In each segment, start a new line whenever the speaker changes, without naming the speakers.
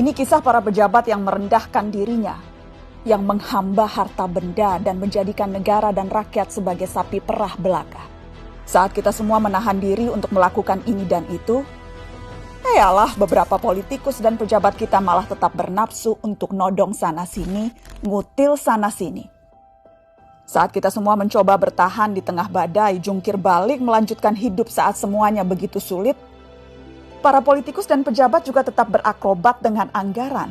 Ini kisah para pejabat yang merendahkan dirinya, yang menghamba harta benda dan menjadikan negara dan rakyat sebagai sapi perah belaka. Saat kita semua menahan diri untuk melakukan ini dan itu, yalah beberapa politikus dan pejabat kita malah tetap bernafsu untuk nodong sana-sini, ngutil sana-sini. Saat kita semua mencoba bertahan di tengah badai, jungkir balik melanjutkan hidup saat semuanya begitu sulit, para politikus dan pejabat juga tetap berakrobat dengan anggaran.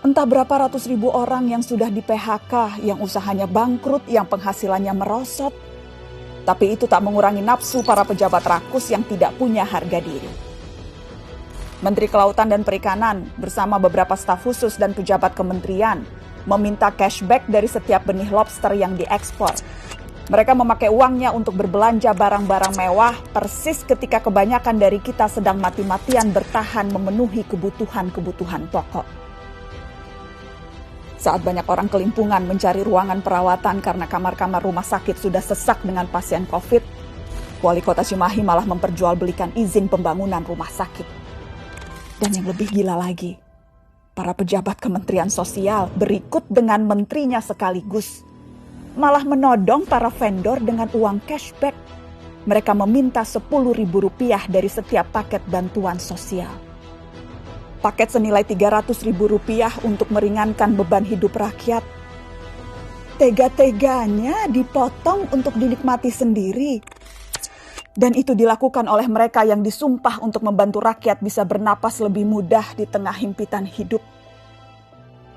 Entah berapa ratus ribu orang yang sudah di PHK, yang usahanya bangkrut, yang penghasilannya merosot. Tapi itu tak mengurangi nafsu para pejabat rakus yang tidak punya harga diri. Menteri Kelautan dan Perikanan bersama beberapa staf khusus dan pejabat kementerian meminta cashback dari setiap benih lobster yang diekspor. Mereka memakai uangnya untuk berbelanja barang-barang mewah persis ketika kebanyakan dari kita sedang mati-matian bertahan memenuhi kebutuhan-kebutuhan pokok. Saat banyak orang kelimpungan mencari ruangan perawatan karena kamar-kamar rumah sakit sudah sesak dengan pasien COVID, Wali Kota Cimahi malah memperjualbelikan izin pembangunan rumah sakit. Dan yang lebih gila lagi, para pejabat Kementerian Sosial berikut dengan menterinya sekaligus, malah menodong para vendor dengan uang cashback. Mereka meminta Rp10.000 dari setiap paket bantuan sosial. Paket senilai Rp300.000 untuk meringankan beban hidup rakyat. Tega-teganya dipotong untuk dinikmati sendiri. Dan itu dilakukan oleh mereka yang disumpah untuk membantu rakyat bisa bernapas lebih mudah di tengah himpitan hidup.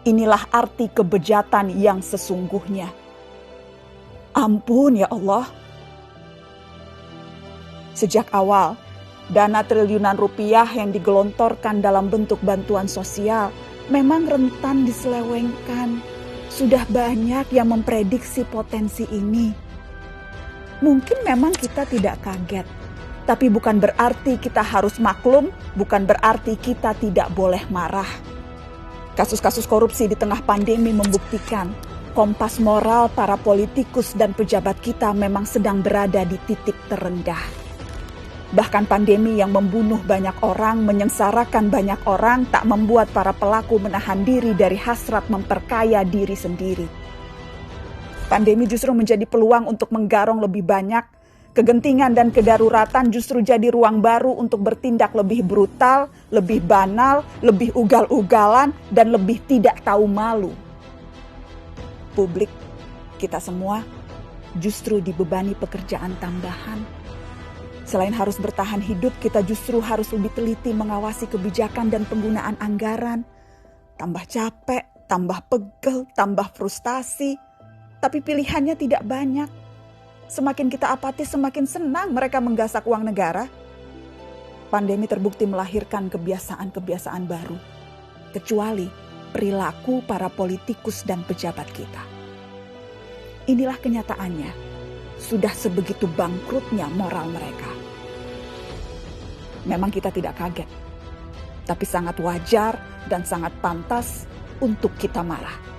Inilah arti kebejatan yang sesungguhnya. Ampun ya Allah. Sejak awal, dana triliunan rupiah yang digelontorkan dalam bentuk bantuan sosial memang rentan diselewengkan. Sudah banyak yang memprediksi potensi ini. Mungkin memang kita tidak kaget, tapi bukan berarti kita harus maklum, bukan berarti kita tidak boleh marah. Kasus-kasus korupsi di tengah pandemi membuktikan kompas moral para politikus dan pejabat kita memang sedang berada di titik terendah. Bahkan pandemi yang membunuh banyak orang, menyengsarakan banyak orang, tak membuat para pelaku menahan diri dari hasrat memperkaya diri sendiri. Pandemi justru menjadi peluang untuk menggarong lebih banyak. Kegentingan dan kedaruratan justru jadi ruang baru untuk bertindak lebih brutal, lebih banal, lebih ugal-ugalan, dan lebih tidak tahu malu. Publik, kita semua justru dibebani pekerjaan tambahan. Selain harus bertahan hidup, kita justru harus lebih teliti mengawasi kebijakan dan penggunaan anggaran. Tambah capek, tambah pegel, tambah frustasi. Tapi pilihannya tidak banyak. Semakin kita apatis, semakin senang mereka menggasak uang negara. Pandemi terbukti melahirkan kebiasaan-kebiasaan baru. Kecuali perilaku para politikus dan pejabat kita. Inilah kenyataannya. Sudah sebegitu bangkrutnya moral mereka. Memang kita tidak kaget, tapi sangat wajar dan sangat pantas untuk kita marah.